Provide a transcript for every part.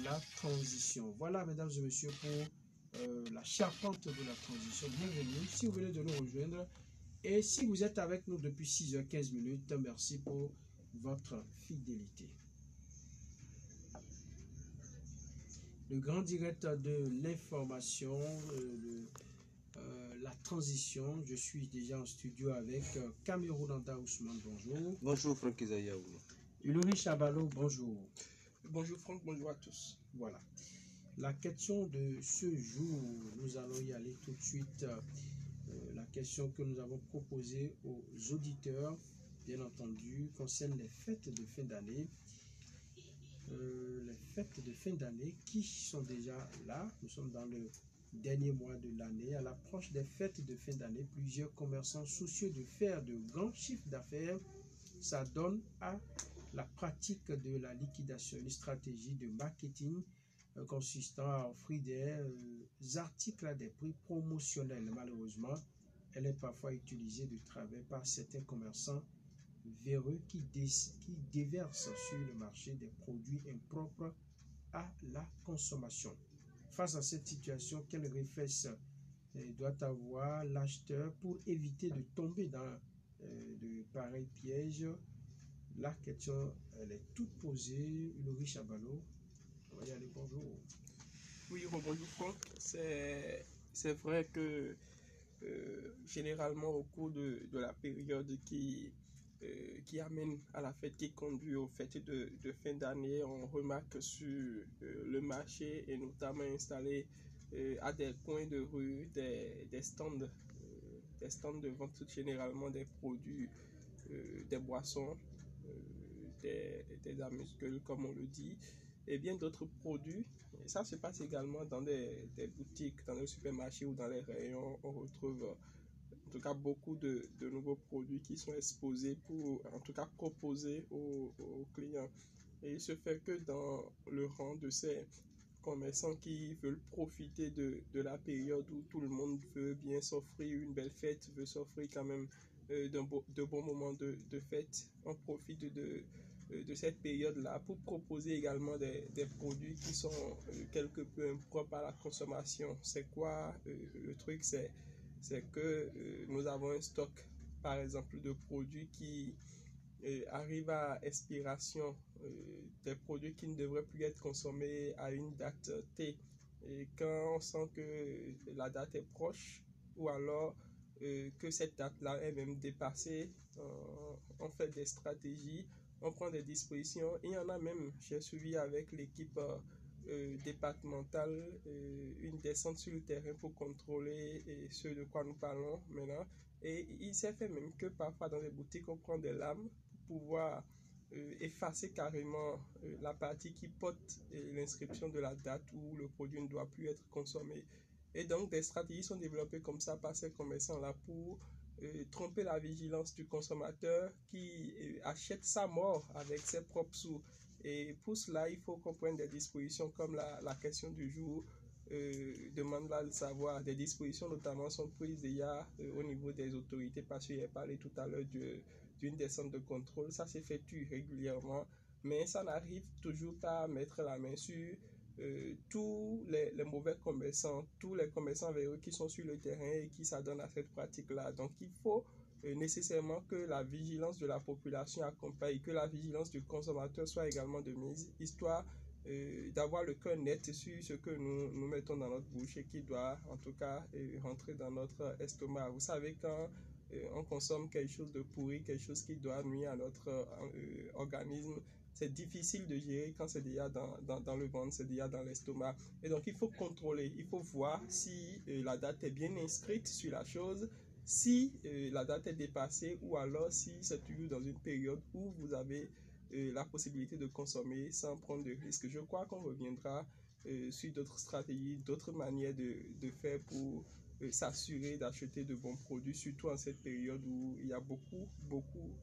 la transition. Voilà, mesdames et messieurs, pour la charpente de la transition. Bienvenue si vous venez de nous rejoindre. Et si vous êtes avec nous depuis 6h15, merci pour votre fidélité. Le grand direct de l'information, la transition. Je suis déjà en studio avec Cameroun Anda Ousmane, bonjour. Bonjour Franck Isayaou. Ulrich Chabalo, bonjour. Bonjour Franck, bonjour à tous. Voilà. La question de ce jour, nous allons y aller tout de suite. La question que nous avons proposée aux auditeurs, bien entendu, concerne les fêtes de fin d'année. Les fêtes de fin d'année qui sont déjà là. Nous sommes dans le dernier mois de l'année. À l'approche des fêtes de fin d'année, plusieurs commerçants soucieux de faire de grands chiffres d'affaires s'adonnent à la pratique de la liquidation, une stratégie de marketing consistant à offrir des articles à des prix promotionnels. Malheureusement, elle est parfois utilisée de travers par certains commerçants véreux qui déversent sur le marché des produits impropres à la consommation. Face à cette situation, quel réflexe doit avoir l'acheteur pour éviter de tomber dans de pareils pièges? La question, elle est toute posée. Ulrich Chabalo, on va y aller, bonjour. Oui, bonjour Franck. C'est vrai que généralement au cours de la période qui amène à la fête, qui conduit aux fêtes de fin d'année, on remarque sur le marché et notamment installé à des coins de rue des stands de vente, généralement des produits, des boissons, des amuse-gueules comme on le dit, et bien d'autres produits. Et ça se passe également dans des boutiques, dans les supermarchés ou dans les rayons. On retrouve en tout cas beaucoup de nouveaux produits qui sont exposés pour en tout cas proposer aux clients. Et il se fait que dans le rang de ces commerçants qui veulent profiter de la période où tout le monde veut bien s'offrir une belle fête, veut s'offrir quand même de bons moments de fête, on profite de cette période-là pour proposer également des produits qui sont quelque peu impropres à la consommation. C'est quoi le truc? C'est que nous avons un stock, par exemple, de produits qui arrivent à expiration, des produits qui ne devraient plus être consommés à une date T. Et quand on sent que la date est proche, ou alors que cette date-là est même dépassée, on fait des stratégies, on prend des dispositions. Il y en a même, j'ai suivi avec l'équipe départementale une descente sur le terrain pour contrôler ce de quoi nous parlons maintenant. Et il s'est fait même que parfois dans les boutiques on prend des lames pour pouvoir effacer carrément la partie qui porte l'inscription de la date où le produit ne doit plus être consommé. Et donc des stratégies sont développées comme ça par ces commerçants-là pour tromper la vigilance du consommateur qui achète sa mort avec ses propres sous. Et pour cela, il faut qu'on prenne des dispositions comme la question du jour demande là de savoir. Des dispositions notamment sont prises déjà au niveau des autorités, parce qu'il a parlé tout à l'heure d'une descente de contrôle. Ça s'effectue régulièrement, mais ça n'arrive toujours pas à mettre la main sur tous les mauvais commerçants, tous les commerçants véreux qui sont sur le terrain et qui s'adonnent à cette pratique-là. Donc il faut nécessairement que la vigilance de la population accompagne, que la vigilance du consommateur soit également de mise, histoire d'avoir le cœur net sur ce que nous mettons dans notre bouche et qui doit en tout cas rentrer dans notre estomac. Vous savez, quand on consomme quelque chose de pourri, quelque chose qui doit nuire à notre organisme, c'est difficile de gérer quand c'est déjà dans le ventre, c'est déjà dans l'estomac. Et donc il faut contrôler, il faut voir si la date est bien inscrite sur la chose, si la date est dépassée, ou alors si c'est toujours dans une période où vous avez la possibilité de consommer sans prendre de risques. Je crois qu'on reviendra sur d'autres stratégies, d'autres manières de faire pour s'assurer d'acheter de bons produits, surtout en cette période où il y a beaucoup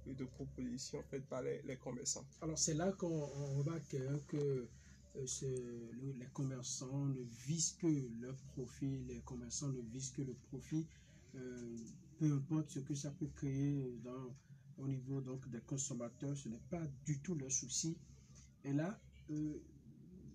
de propositions faites par les commerçants. Alors c'est là qu'on remarque que les commerçants ne visent que leur profit, les commerçants ne visent que le profit, peu importe ce que ça peut créer au niveau donc des consommateurs, ce n'est pas du tout leur souci. Et là,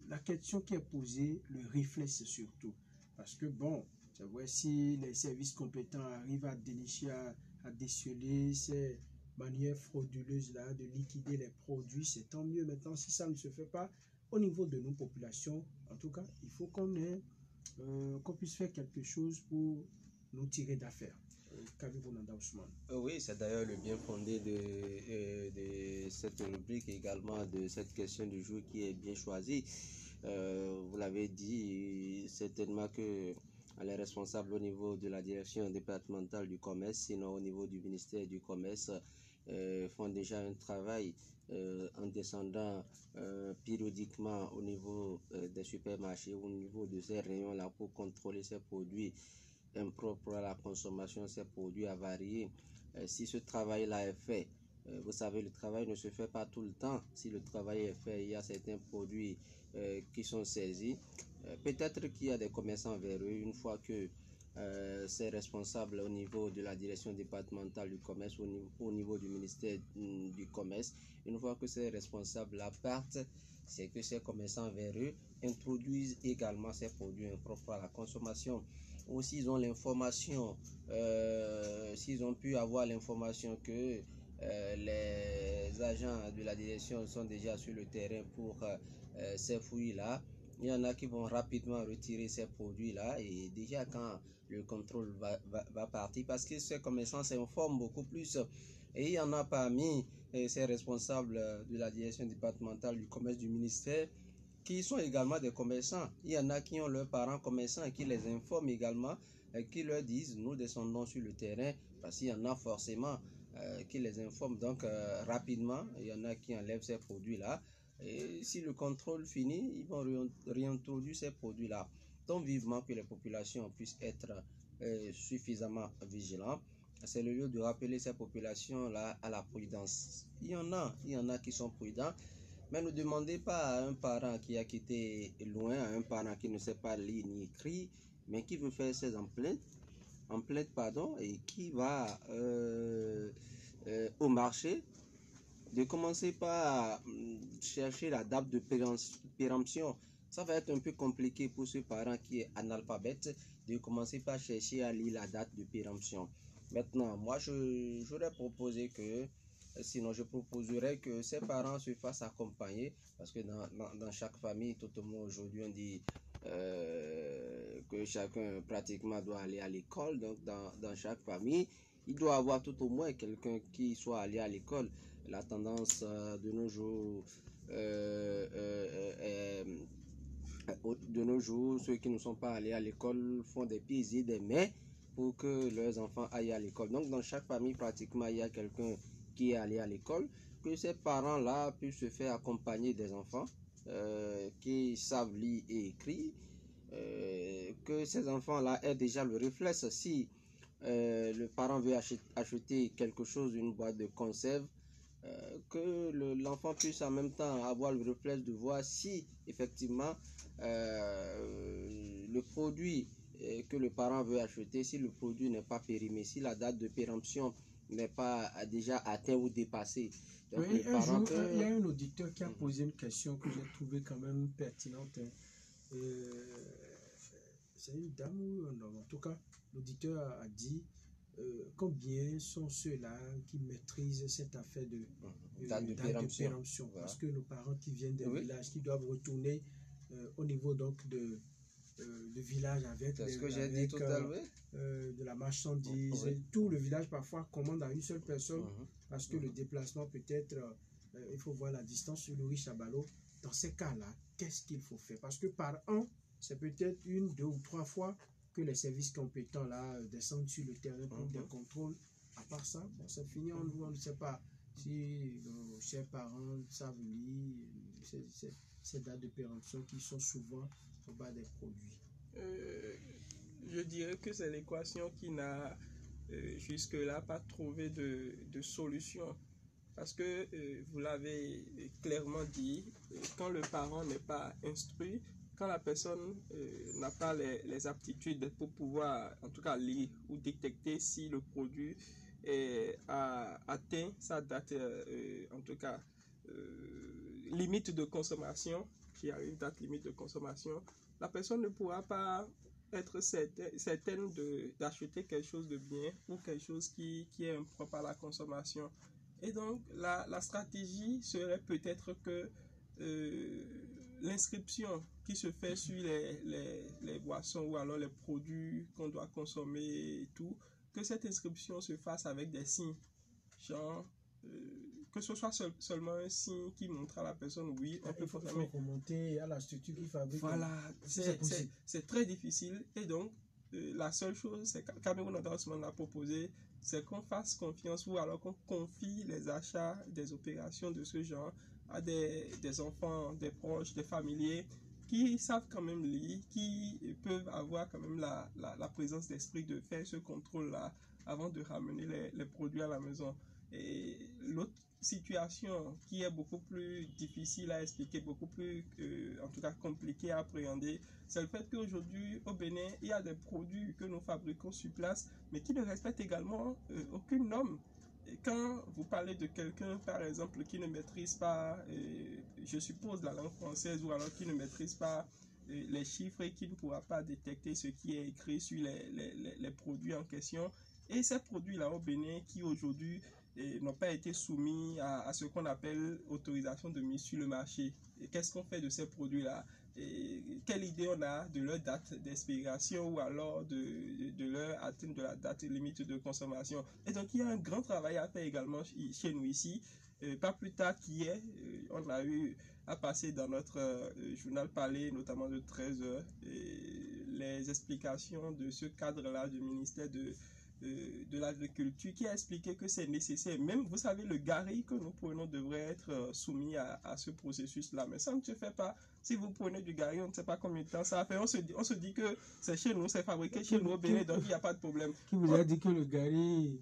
la question qui est posée, le réflexe surtout. Parce que bon, c'est vrai, si les services compétents arrivent à dénicher, à déceler ces manières frauduleuses-là de liquider les produits, c'est tant mieux. Maintenant, si ça ne se fait pas au niveau de nos populations, en tout cas, il faut qu'on puisse faire quelque chose pour nous tirer d'affaire. Qu'avez-vous, Nanda Ousmane? Oui, c'est d'ailleurs le bien fondé de cette rubrique et également de cette question du jour qui est bien choisie. Vous l'avez dit, certainement que les responsables au niveau de la direction départementale du commerce, sinon au niveau du ministère du commerce, font déjà un travail en descendant périodiquement au niveau des supermarchés, au niveau de ces rayons-là pour contrôler ces produits impropres à la consommation, ces produits avariés. Si ce travail-là est fait, vous savez, le travail ne se fait pas tout le temps. Si le travail est fait, il y a certains produits qui sont saisis. Peut-être qu'il y a des commerçants véreux, une fois que ces responsables au niveau de la direction départementale du commerce, au niveau du ministère du commerce, une fois que ces responsables-là partent, c'est que ces commerçants véreux introduisent également ces produits impropres à la consommation. Ou s'ils ont l'information, s'ils ont pu avoir l'information que les agents de la direction sont déjà sur le terrain pour ces fouilles-là, il y en a qui vont rapidement retirer ces produits-là et déjà quand le contrôle va partir, parce que ces commerçants s'informent beaucoup plus. Et il y en a parmi ces responsables de la direction départementale du commerce du ministère qui sont également des commerçants. Il y en a qui ont leurs parents commerçants et qui les informent également, et qui leur disent nous descendons sur le terrain, parce qu'il y en a forcément qui les informent donc rapidement. Il y en a qui enlèvent ces produits-là. Et si le contrôle finit, ils vont réintroduire ces produits-là. Donc vivement que les populations puissent être suffisamment vigilants. C'est le lieu de rappeler ces populations-là à la prudence. Il y en a qui sont prudents. Mais ne demandez pas à un parent qui a quitté loin, à un parent qui ne sait pas lire ni écrire, mais qui veut faire ses emplettes, et qui va au marché, de commencer par chercher la date de péremption. Ça va être un peu compliqué pour ce parent qui est analphabète de commencer par chercher à lire la date de péremption. Maintenant, moi, j'aurais proposé que, sinon je proposerais que ces parents se fassent accompagner, parce que dans chaque famille, tout le monde aujourd'hui, on dit que chacun pratiquement doit aller à l'école. Donc dans chaque famille, il doit avoir tout au moins quelqu'un qui soit allé à l'école. La tendance de nos jours, ceux qui ne sont pas allés à l'école font des pieds et des mains pour que leurs enfants aillent à l'école. Donc dans chaque famille, pratiquement, il y a quelqu'un qui est allé à l'école, que ces parents-là puissent se faire accompagner des enfants qui savent lire et écrire, que ces enfants-là aient déjà le réflexe. Si le parent veut acheter quelque chose, une boîte de conserve, que l'enfant puisse en même temps avoir le réflexe de voir si effectivement le produit que le parent veut acheter, si le produit n'est pas périmé, si la date de péremption n'est pas déjà atteinte ou dépassée. Donc, oui, il y a un auditeur qui a posé une question que j'ai trouvée quand même pertinente. C'est une dame ou un homme? En tout cas, l'auditeur a dit combien sont ceux-là qui maîtrisent cette affaire de date de péremption. Voilà. Parce que nos parents qui viennent des villages, qui doivent retourner au niveau donc de village avec, de la marchandise, tout le village parfois commande à une seule personne, parce que le déplacement peut-être, il faut voir la distance sur le riche à Balo. Dans ces cas-là, qu'est-ce qu'il faut faire? Parce que par an, c'est peut-être 1, 2 ou 3 fois que les services compétents là descendent sur le terrain pour des contrôles. À part ça, bon, c'est fini, on ne sait pas si nos chers parents savent lire ces dates de péremption qui sont souvent au bas des produits. Je dirais que c'est l'équation qui n'a jusque-là pas trouvé de solution. Parce que vous l'avez clairement dit, quand le parent n'est pas instruit, quand la personne n'a pas les aptitudes pour pouvoir, en tout cas, lire ou détecter si le produit a atteint sa date, en tout cas, limite de consommation, qui arrive, date limite de consommation, la personne ne pourra pas être certaine d'acheter quelque chose de bien ou quelque chose qui est impropre à la consommation. Et donc, la stratégie serait peut-être que l'inscription qui se fait sur les boissons ou alors les produits qu'on doit consommer et tout, que cette inscription se fasse avec des signes, genre que ce soit seulement un signe qui montre à la personne, oui, on peut consommer. Il faut remonter à la structure qui fabrique. Voilà, c'est très difficile. Et donc, la seule chose, c'est que Cameroun Endorsement l'a proposé, c'est qu'on fasse confiance ou alors qu'on confie les achats des opérations de ce genre à des enfants, des proches, des familiers qui savent quand même lire, qui peuvent avoir quand même la présence d'esprit de faire ce contrôle-là avant de ramener les produits à la maison. Et l'autre situation qui est beaucoup plus difficile à expliquer, beaucoup plus, en tout cas compliqué à appréhender, c'est le fait qu'aujourd'hui, au Bénin, il y a des produits que nous fabriquons sur place, mais qui ne respectent également aucune norme. Et quand vous parlez de quelqu'un, par exemple, qui ne maîtrise pas, je suppose, la langue française, ou alors qui ne maîtrise pas les chiffres et qui ne pourra pas détecter ce qui est écrit sur les produits en question, et ces produits-là au Bénin qui aujourd'hui n'ont pas été soumis à ce qu'on appelle autorisation de mise sur le marché. Qu'est-ce qu'on fait de ces produits-là? Quelle idée on a de leur date d'expiration ou alors de leur atteinte de la date limite de consommation? Et donc il y a un grand travail à faire également chez nous ici. Pas plus tard qu'hier, on a eu à passer dans notre journal parlé, notamment de 13h, les explications de ce cadre-là du ministère de l'agriculture qui a expliqué que c'est nécessaire. Même, vous savez, le gari que nous prenons devrait être soumis à ce processus-là. Mais ça ne se fait pas. Si vous prenez du gari, on ne sait pas combien de temps ça fait. On se dit que c'est chez nous, c'est fabriqué chez nous au Bénin, donc il n'y a pas de problème. Qui vous a dit que le gari,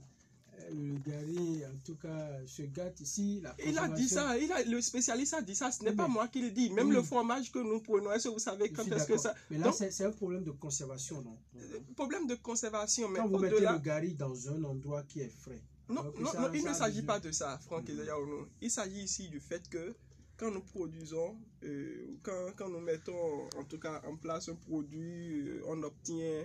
en tout cas, se gâte ici? Il a dit ça, le spécialiste a dit ça, ce n'est pas moi qui le dis. Même le fromage que nous prenons, est-ce que vous savez quand est-ce que ça... Mais là, c'est un problème de conservation, non? Problème de conservation, mais quand vous mettez le gari dans un endroit qui est frais. Non, il ne s'agit pas de ça, Franck Ezayaounou. Il s'agit ici du fait que quand nous produisons, quand nous mettons en tout cas en place un produit, on obtient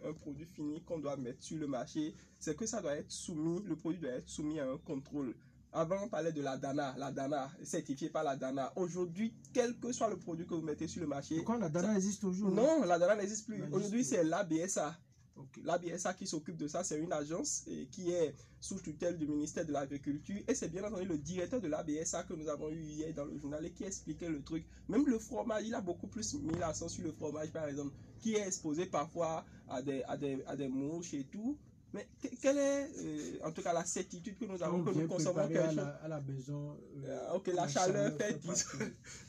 un produit fini qu'on doit mettre sur le marché, c'est que ça doit être soumis, le produit doit être soumis à un contrôle. Avant, on parlait de la DANA, certifiée par la DANA. Aujourd'hui, quel que soit le produit que vous mettez sur le marché... Pourquoi la DANA existe toujours? Non, la DANA n'existe plus. Aujourd'hui, c'est l'ABSA. Okay. L'ABSA qui s'occupe de ça, c'est une agence qui est sous tutelle du ministère de l'Agriculture, et c'est bien entendu le directeur de l'ABSA que nous avons eu hier dans le journal et qui expliquait le truc. Même le fromage, il a beaucoup plus mis l'accent sur le fromage par exemple, qui est exposé parfois à des mouches et tout. Mais quelle est en tout cas la certitude que nous avons que nous consommons quelque chose à la maison? Ok, la chaleur fait 10.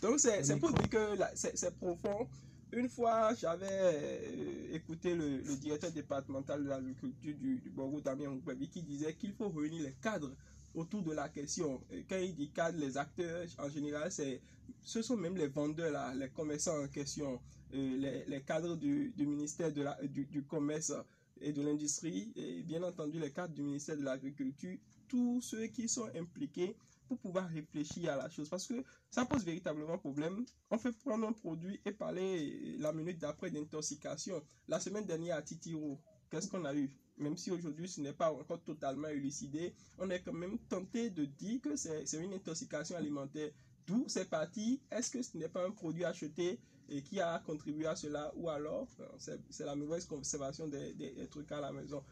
Donc c'est pour dire que c'est profond. Une fois, j'avais écouté le directeur départemental de l'agriculture du Borgo Damien Oukbebi qui disait qu'il faut réunir les cadres autour de la question. Et quand il dit cadre, les acteurs en général, ce sont même les vendeurs, là, les commerçants en question, les cadres du ministère du commerce et de l'industrie, et bien entendu les cadres du ministère de l'agriculture, tous ceux qui sont impliqués pour pouvoir réfléchir à la chose, parce que ça pose véritablement problème. On fait prendre un produit et parler la minute d'après d'intoxication. La semaine dernière à Titiro, qu'est-ce qu'on a eu? Même si aujourd'hui ce n'est pas encore totalement élucidé, on est quand même tenté de dire que c'est une intoxication alimentaire. D'où c'est parti? Est-ce que ce n'est pas un produit acheté et qui a contribué à cela, ou alors c'est la mauvaise conservation des trucs à la maison?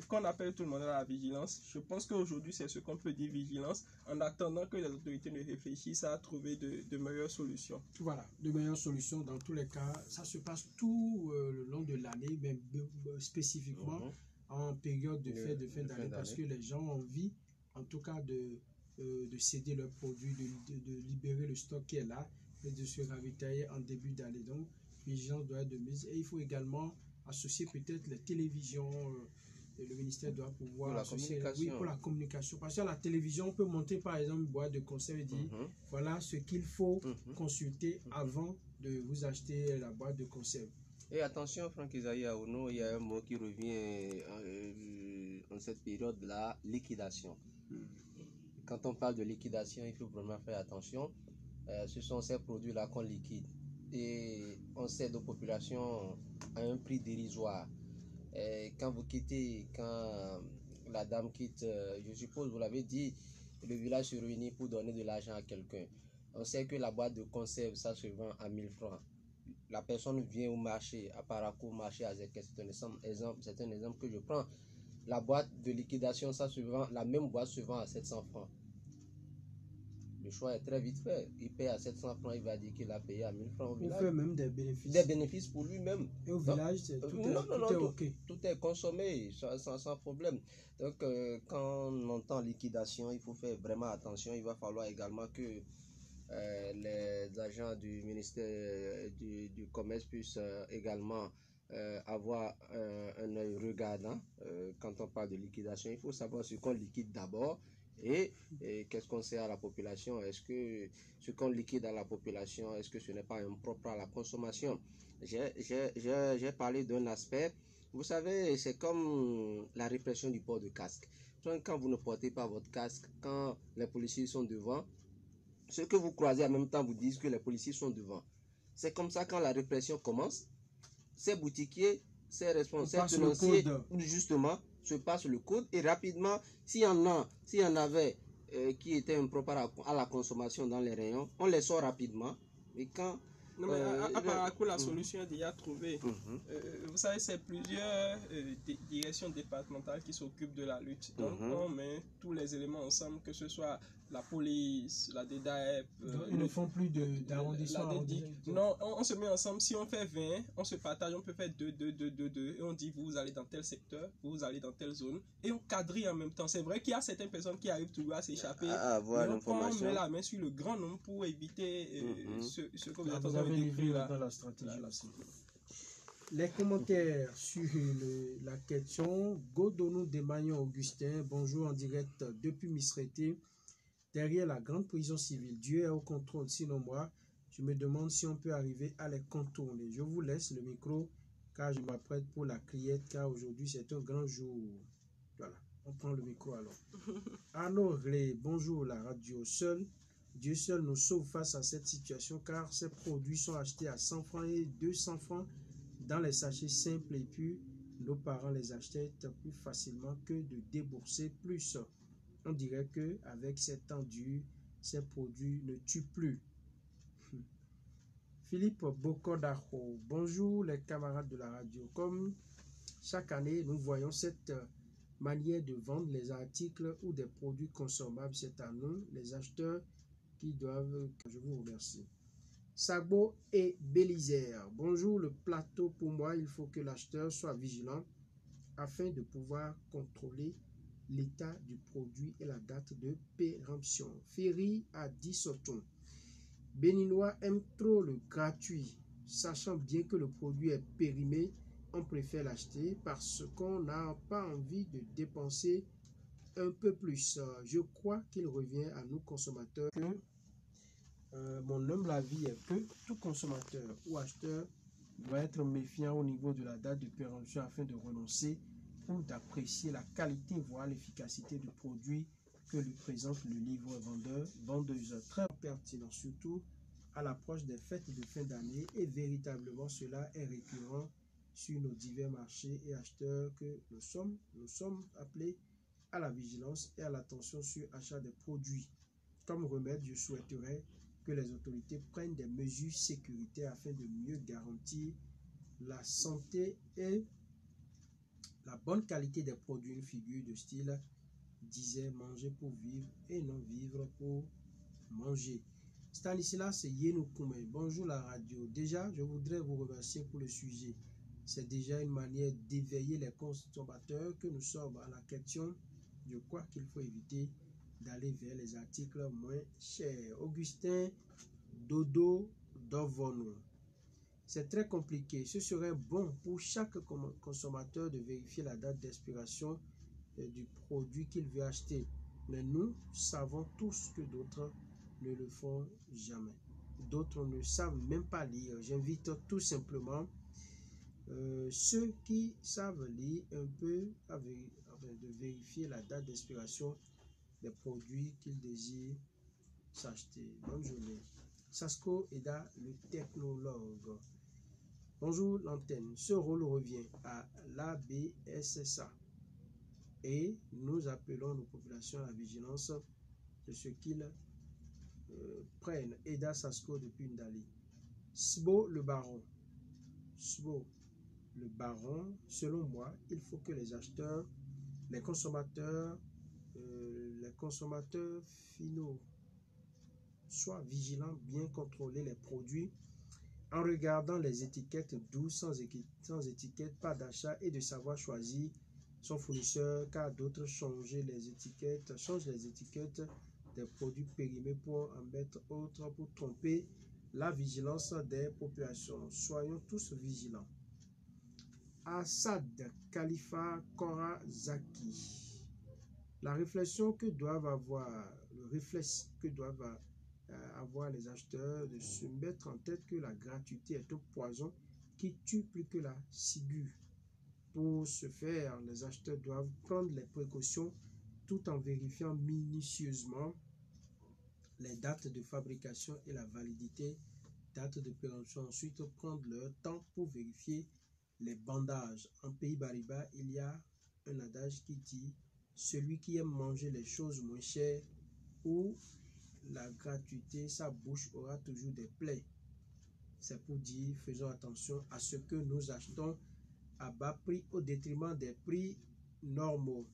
Qu'on appelle tout le monde à la vigilance. Je pense qu'aujourd'hui, c'est ce qu'on peut dire vigilance, en attendant que les autorités ne réfléchissent à trouver de meilleures solutions. Voilà, de meilleures solutions. Dans tous les cas, ça se passe tout le long de l'année, mais spécifiquement en période de fête de fin d'année, parce que les gens ont envie, en tout cas, de céder leurs produits, de libérer le stock qui est là, et de se ravitailler en début d'année. Donc, vigilance doit être de mise. Et il faut également associer peut-être les télévisions. Le ministère doit pouvoir associer pour la communication. Parce qu'à la télévision, on peut monter par exemple une boîte de conserve et dire voilà ce qu'il faut consulter avant de vous acheter la boîte de conserve. Et attention, Franck Ezayaounou, il y a un mot qui revient en cette période-là, liquidation. Quand on parle de liquidation, il faut vraiment faire attention. ce sont ces produits-là qu'on liquide. Et on cède aux populations à un prix dérisoire. Quand la dame quitte, je suppose, vous l'avez dit, le village se réunit pour donner de l'argent à quelqu'un. On sait que la boîte de conserve, ça se vend à 1000 francs. La personne vient au marché, à Parakou, marché à Zeket, c'est un exemple que je prends. La boîte de liquidation, ça se vend, la même boîte se vend à 700 francs. Le choix est très vite fait. Il paye à 700 francs, il va dire qu'il a payé à 1000 francs au village. Il fait même des bénéfices. Des bénéfices pour lui-même. Et au village, tout est OK. Tout est consommé sans problème. Donc, quand on entend liquidation, il faut faire vraiment attention. Il va falloir également que les agents du ministère du Commerce puissent également avoir un œil regardant. Quand on parle de liquidation, il faut savoir ce qu'on liquide d'abord. Et qu'est-ce qu'on sert à la population? Est-ce que ce qu'on liquide à la population, est-ce que ce n'est pas impropre à la consommation? J'ai parlé d'un aspect, vous savez, c'est comme la répression du port de casque. Quand vous ne portez pas votre casque, quand les policiers sont devant, ceux que vous croisez en même temps vous disent que les policiers sont devant. C'est comme ça quand la répression commence, ces boutiquiers, ces responsables financiers, justement, se passent le code et rapidement, s'il y en avait qui étaient impropres à la consommation dans les rayons, on les sort rapidement. Et quand non, mais à Parakou, la solution est déjà trouvée. Vous savez, c'est plusieurs directions départementales qui s'occupent de la lutte. Donc, on met tous les éléments ensemble, que ce soit la police, la DDAEP. Ils ne font plus d'arrondissement. Non, on se met ensemble. Si on fait 20, on se partage, on peut faire 2. Et on dit, vous allez dans tel secteur, vous allez dans telle zone. Et on quadrille en même temps. C'est vrai qu'il y a certaines personnes qui arrivent toujours à s'échapper. On met la main sur le grand nombre pour éviter ce que vous êtes en train de décrire dans la stratégie aussi. Les commentaires sur la question. Godonou Desmagnons Augustin, bonjour en direct depuis Misrété, derrière la grande prison civile. Dieu est au contrôle, sinon moi, je me demande si on peut arriver à les contourner. Je vous laisse le micro car je m'apprête pour la criette, car aujourd'hui c'est un grand jour. Voilà, on prend le micro alors. Arnaud Ré, bonjour la radio. Dieu seul nous sauve face à cette situation, car ces produits sont achetés à 100 francs et 200 francs dans les sachets simples, et puis nos parents les achètent plus facilement que de débourser plus. On dirait que avec cet enduit, ces produits ne tuent plus. Philippe Bokodaho, bonjour les camarades de la radio. Comme chaque année, nous voyons cette manière de vendre les articles ou des produits consommables. C'est à nous, les acheteurs, qui doivent. Je vous remercie. Sagbo et Bélisère, bonjour le plateau. Pour moi, il faut que l'acheteur soit vigilant afin de pouvoir contrôler l'état du produit et la date de péremption. Ferry a dit Soton. Béninois aiment trop le gratuit, sachant bien que le produit est périmé, on préfère l'acheter parce qu'on n'a pas envie de dépenser un peu plus. Je crois qu'il revient à nous consommateurs que mon humble avis est que tout consommateur ou acheteur doit être méfiant au niveau de la date de péremption afin de renoncer ou d'apprécier la qualité, voire l'efficacité du produit que lui présente le livre vendeuse. Très pertinent, surtout à l'approche des fêtes de fin d'année, et véritablement cela est récurrent sur nos divers marchés et acheteurs que nous sommes appelés à la vigilance et à l'attention sur l'achat des produits. Comme remède, je souhaiterais que les autorités prennent des mesures sécuritaires afin de mieux garantir la santé et la bonne qualité des produits. Une figure de style disait manger pour vivre et non vivre pour manger. Stanislas Yenoukoumé, bonjour la radio. Déjà, je voudrais vous remercier pour le sujet. C'est déjà une manière d'éveiller les consommateurs que nous sommes à la question. Je crois qu'il faut éviter d'aller vers les articles moins chers. Augustin Dodo Dovono. C'est très compliqué. Ce serait bon pour chaque consommateur de vérifier la date d'expiration du produit qu'il veut acheter. Mais nous savons tous que d'autres ne le font jamais. D'autres ne savent même pas lire. J'invite tout simplement ceux qui savent lire un peu de vérifier la date d'expiration des produits qu'ils désirent s'acheter. Bonne journée. Sasco Eda, le technologue. Bonjour l'antenne. Ce rôle revient à l'ABSSA et nous appelons nos populations à la vigilance de ce qu'ils prennent. Eda Sasco depuis Ndali. Sbo le baron. Sbo le baron, selon moi, il faut que les acheteurs, les consommateurs finaux soient vigilants, bien contrôler les produits en regardant les étiquettes douces, sans étiquette, pas d'achat et de savoir choisir son fournisseur, car d'autres changent les étiquettes des produits périmés pour en mettre autres pour tromper la vigilance des populations. Soyons tous vigilants. Assad Khalifa Korazaki. La réflexion que doivent avoir, le réflexe que doivent avoir les acheteurs de se mettre en tête que la gratuité est un poison qui tue plus que la ciguë. Pour ce faire, les acheteurs doivent prendre les précautions tout en vérifiant minutieusement les dates de fabrication et la validité, date de péremption. Ensuite, prendre leur temps pour vérifier les bandages. En pays Bariba, il y a un adage qui dit « Celui qui aime manger les choses moins chères ou la gratuité, sa bouche aura toujours des plaies. » C'est pour dire, faisons attention à ce que nous achetons à bas prix au détriment des prix normaux.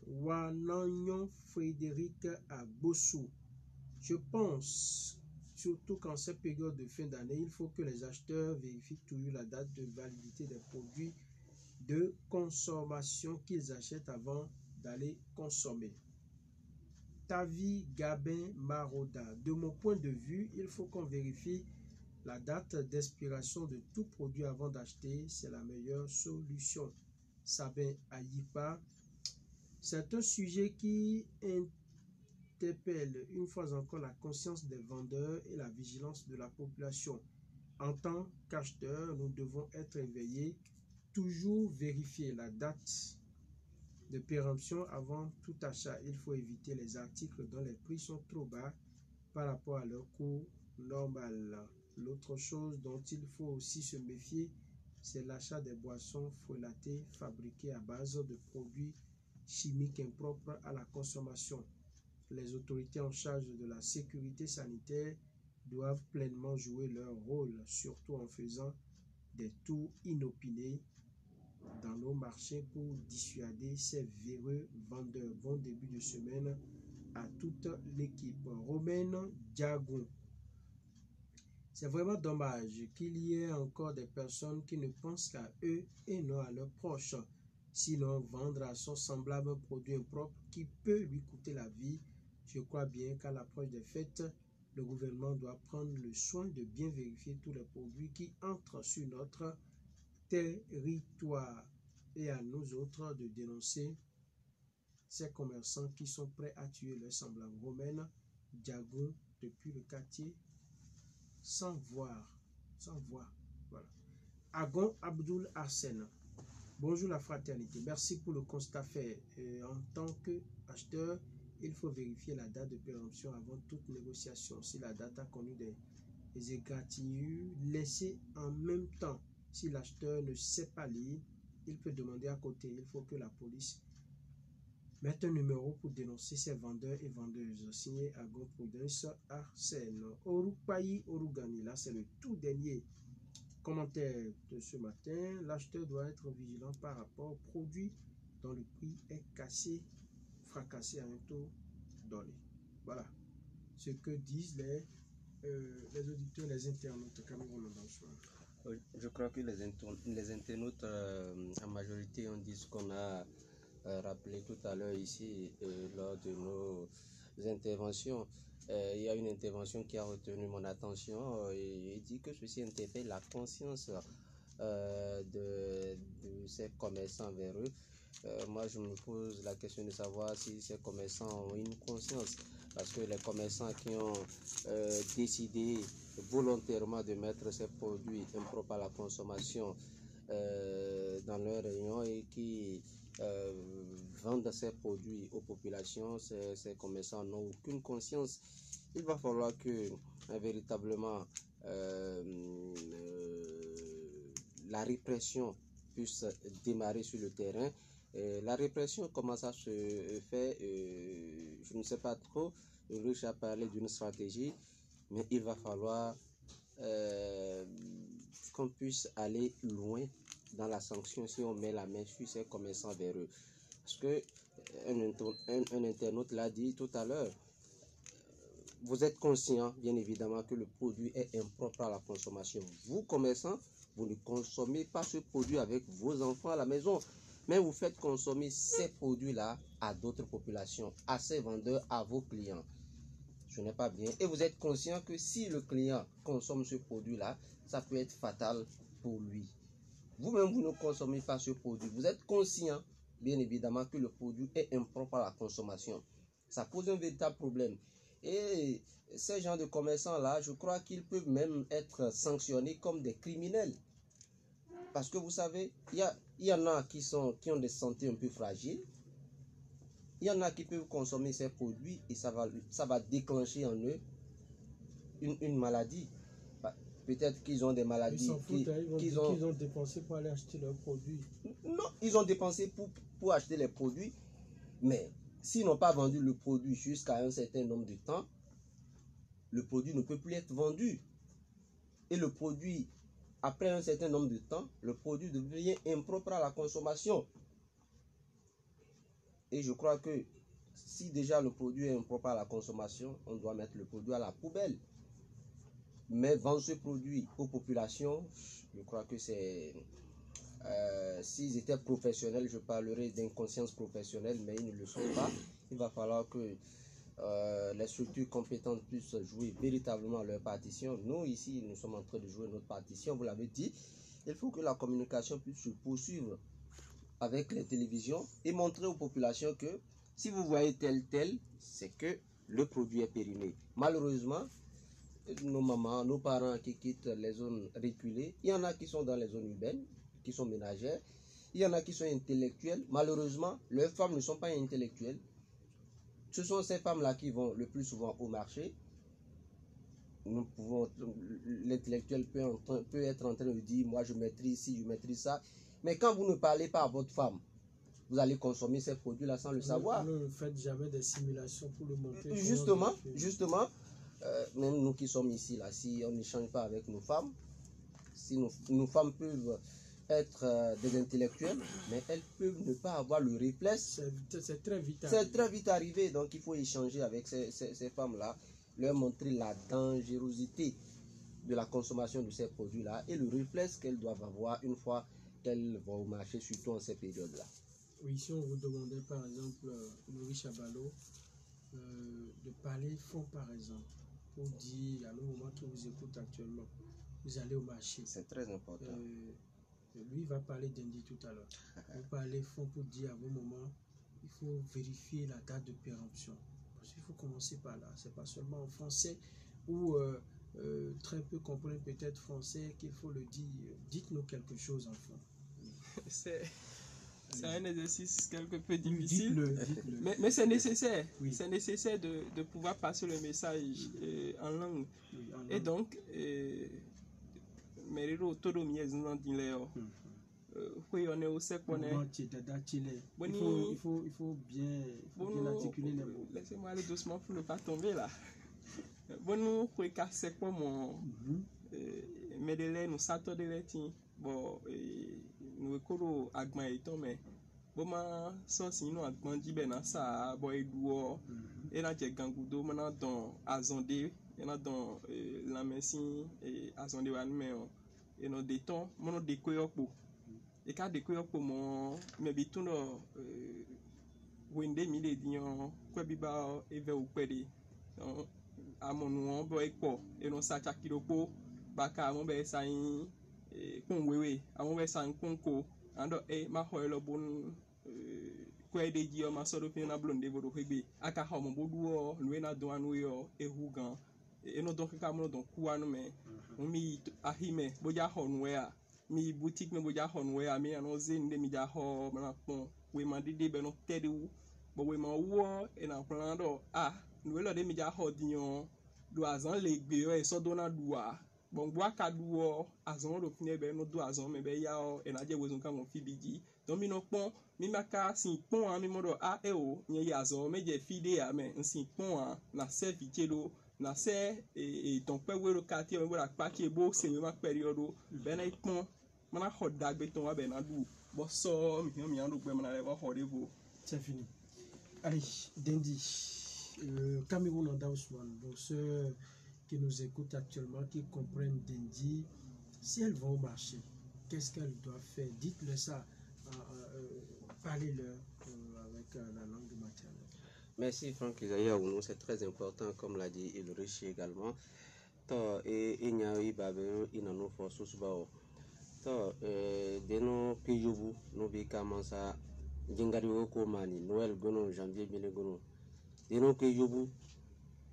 Wanagnon Frédéric à Bossou. Je pense, surtout qu'en cette période de fin d'année, il faut que les acheteurs vérifient toujours la date de validité des produits de consommation qu'ils achètent avant d'aller consommer. Tavi Gabin Maroda. De mon point de vue, il faut qu'on vérifie la date d'expiration de tout produit avant d'acheter. C'est la meilleure solution. Sabin Ayipa. C'est un sujet qui interpelle une fois encore la conscience des vendeurs et la vigilance de la population. En tant qu'acheteurs, nous devons être éveillés, toujours vérifier la date de péremption avant tout achat. Il faut éviter les articles dont les prix sont trop bas par rapport à leur coût normal. L'autre chose dont il faut aussi se méfier, c'est l'achat des boissons frelatées fabriquées à base de produits chimiques impropres à la consommation. Les autorités en charge de la sécurité sanitaire doivent pleinement jouer leur rôle, surtout en faisant des tours inopinés dans nos marchés pour dissuader ces véreux vendeurs. Bon début de semaine à toute l'équipe. Romaine Diagon. C'est vraiment dommage qu'il y ait encore des personnes qui ne pensent qu'à eux et non à leurs proches. Sinon, vendre à son semblable un produit impropre qui peut lui coûter la vie. Je crois bien qu'à l'approche des fêtes, le gouvernement doit prendre le soin de bien vérifier tous les produits qui entrent sur notre territoire et à nous autres de dénoncer ces commerçants qui sont prêts à tuer leurs semblables. Romaine Diagon depuis le quartier sans voix. Voilà. Agon Abdul Arsène. Bonjour la fraternité. Merci pour le constat fait. En tant qu'acheteur, il faut vérifier la date de péremption avant toute négociation. Si la date a connu des égratignures, laissez en même temps. Si l'acheteur ne sait pas lire, il peut demander à côté. Il faut que la police mette un numéro pour dénoncer ces vendeurs et vendeuses. Signé Agon Prudence Arsène. Orupayi Orugani. Là, c'est le tout dernier commentaire de ce matin. L'acheteur doit être vigilant par rapport aux produits dont le prix est fracassé à un taux donné. Voilà ce que disent les auditeurs, les internautes camerounais dans le soir. Je crois que les internautes en majorité ont dit ce qu'on a rappelé tout à l'heure ici lors de nos interventions. Il y a une intervention qui a retenu mon attention et il dit que ceci interpelle la conscience de ces commerçants vers eux. Moi, je me pose la question de savoir si ces commerçants ont une conscience, parce que les commerçants qui ont décidé volontairement de mettre ces produits impropres à la consommation dans leur réunion et qui vendent ces produits aux populations, ces commerçants n'ont aucune conscience. Il va falloir que véritablement la répression puisse démarrer sur le terrain. La répression, comment ça se fait, je ne sais pas trop. Ulrich a parlé d'une stratégie, mais il va falloir qu'on puisse aller loin dans la sanction si on met la main sur ces commerçants véreux. Parce que un internaute l'a dit tout à l'heure, vous êtes conscient, bien évidemment, que le produit est impropre à la consommation. Vous, commerçants, vous ne consommez pas ce produit avec vos enfants à la maison, mais vous faites consommer ces produits-là à d'autres populations, à ces vendeurs, à vos clients. Ce n'est pas bien. Et vous êtes conscient que si le client consomme ce produit-là, ça peut être fatal pour lui. Vous-même, vous ne consommez pas ce produit. Vous êtes conscient, bien évidemment, que le produit est impropre à la consommation. Ça pose un véritable problème. Et ces gens de commerçants-là, je crois qu'ils peuvent même être sanctionnés comme des criminels. Parce que vous savez, il y en a qui ont des santé un peu fragiles. Il y en a qui peuvent consommer ces produits et ça va déclencher en eux une maladie. Peut-être qu'ils ont des maladies. Ils s'en foutent, qu'ils ont dépensé pour aller acheter leurs produits. Non, ils ont dépensé pour acheter les produits, mais s'ils n'ont pas vendu le produit jusqu'à un certain nombre de temps, le produit ne peut plus être vendu. Et le produit, après un certain nombre de temps, le produit devient impropre à la consommation. Et je crois que si déjà le produit est impropre à la consommation, on doit mettre le produit à la poubelle. Mais vendre ce produit aux populations, je crois que c'est... s'ils étaient professionnels, je parlerais d'inconscience professionnelle, mais ils ne le sont pas. Il va falloir que les structures compétentes puissent jouer véritablement leur partition. Nous, ici, nous sommes en train de jouer notre partition, vous l'avez dit. Il faut que la communication puisse se poursuivre avec les télévisions et montrer aux populations que si vous voyez tel, c'est que le produit est périmé. Malheureusement, nos mamans, nos parents qui quittent les zones reculées, il y en a qui sont dans les zones urbaines, qui sont ménagères, il y en a qui sont intellectuelles. Malheureusement, leurs femmes ne sont pas intellectuelles. Ce sont ces femmes-là qui vont le plus souvent au marché. L'intellectuel peut être en train de dire, moi je maîtrise ci, je maîtrise ça. Mais quand vous ne parlez pas à votre femme, vous allez consommer ces produits-là sans le savoir. Vous ne faites jamais des simulations pour le montrer. Justement, même nous qui sommes ici, là, si on n'échange pas avec nos femmes, si nos femmes peuvent être des intellectuels, mais elles peuvent ne pas avoir le réflexe. C'est très vite arrivé. C'est très vite arrivé, donc il faut échanger avec ces femmes-là, leur montrer la dangerosité de la consommation de ces produits-là et le réflexe qu'elles doivent avoir une fois qu'elles vont au marché, surtout en ces périodes-là. Oui, si on vous demandait par exemple, Maurice Chabalo, de parler fond par exemple, pour dire à le moment qui vous écoute actuellement, vous allez au marché. C'est très important. Lui va parler d'Indi tout à l'heure. Vous parlez fond pour dire à vos moments, il faut vérifier la date de péremption. Parce qu'il faut commencer par là. C'est pas seulement en français ou très peu comprennent peut-être français qu'il faut le dire. Dites-nous quelque chose en fond. C'est un exercice quelque peu difficile, dites-le. Mais c'est nécessaire. Oui. C'est nécessaire de pouvoir passer le message en langue. Oui, en langue. Et donc, Meriro todo mieznan dinleo. Oui, on est au sec, on est. Il faut bien articuler les mots. Laissez-moi aller doucement pour ne pas tomber là. Bon, nous, oui, car c'est quoi mon. Mais de l'air, nous s'attendons de l'air. Bon, nous écoutons agma et tout, mais bon, ma sens, nous agma dit ben ça, boy, duo, et là, j'ai gangoudo, maintenant dans Azondé, et là dans la médecine et Azondé, et nous détons, mon découvert pour. Et quand découvert pour mon, mais bitou no, wende mille dion, quoi biba, et vers au pédé, à mon nom, boy, quoi, et non ça chakiroko, baka, mon bé, ça y kon wewe awon we san konko ando ma hoylo bon kwede ji o ma so do pina blonde bodo hebe aka ha mo bodu nwe na do anu yo hugan no don ka mo don ku anu me mi ahime boja ho nwe a mi boutique me boja hon we ami ano zinde mi ja ho mana pon we ma de be no tede wu bo we ma wo e na plan do no lo de mi ja ho dion do azan le gbe yo e so do na duwa bon gwa ka duwo azan do fine be no do azan me be ya o e na je wezun kan mo fi biji don mi no pon mi maka sin pon ami mo do e o yen ya azan me je fi de ya me sin pon na se fi chelo na se ton pe we ro ka ti o me bora pa ki bo se me ma periodo be na pon mana ho dagbe ton wa be na du bo so mi an do gbe mana le ho de vo. C'est fini. Allez, Dendi, Cameroun en Daousouane, donc ceux qui nous écoutent actuellement, qui comprennent Dendi, si elles vont au marché, qu'est-ce qu'elles doivent faire? Dites-le ça, parlez-leur avec la langue maternelle. Merci Franck Isaïa Ounou, c'est très important comme l'a dit Ulrich également. Et il y a eu une force sous deno pijubu no bi kamansa jingari ko mani Noël gono janvier bine gono deno pijubu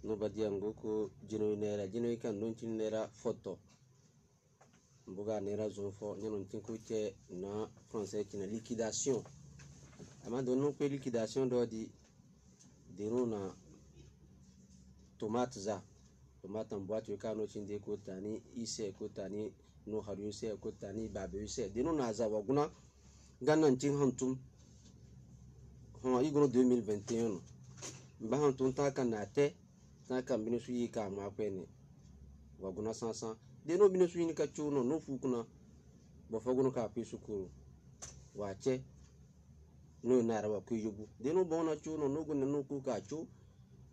no badiango ko jino nera jino kan non nera photo mbuga nera zonfo nyonon tinko che na français qui na liquidation ama dono pe liquidation do di deno na tomate en boîte ka no chinde ko tani ise ko tani no haru se ko tani babe se deno na za waguna ganan tin hantum ho igro 2021 ba hantum ta kan na te ta kan binu su yi ka ma kwene waguna sansan deno binu su yi ka chuno no fukuna bo faguno ka pisu ko wache no na ra ku yubu deno bona chuno no guna no ku ka chu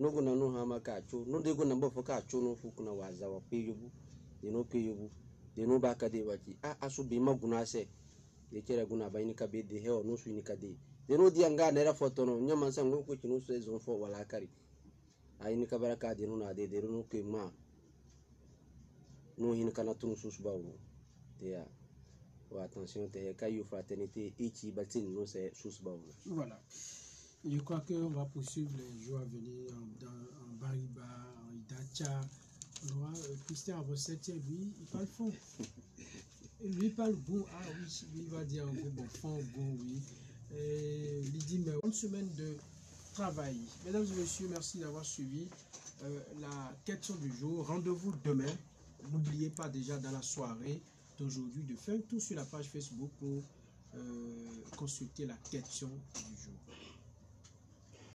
no guna no hama ka chu no de guna bo fa ka chu no fukuna waza wa ku yubu deno ku yubu deno ba ka de wati asu bi maguna se de kera guna ba ni ka be de he no su ni ka de deno di anga nera foto no nyama san ngo ko chinu se zon fo wala kari ai ni ka baraka deno na de no ke ma no hin kana tunu su ba wo de ya wa attention te ka yu fraternité ichi batin no se su ba wo. Voilà. Je crois qu'on va poursuivre les jours à venir en Bariba, en Idacha. Christian Avosset, lui, il parle fond. Lui parle bon, oui, lui va dire un gros bon fond, bon, oui. Il dit, mais une semaine de travail. Mesdames et messieurs, merci d'avoir suivi la question du jour. Rendez-vous demain. N'oubliez pas déjà dans la soirée d'aujourd'hui de faire un tour sur la page Facebook pour consulter la question du jour.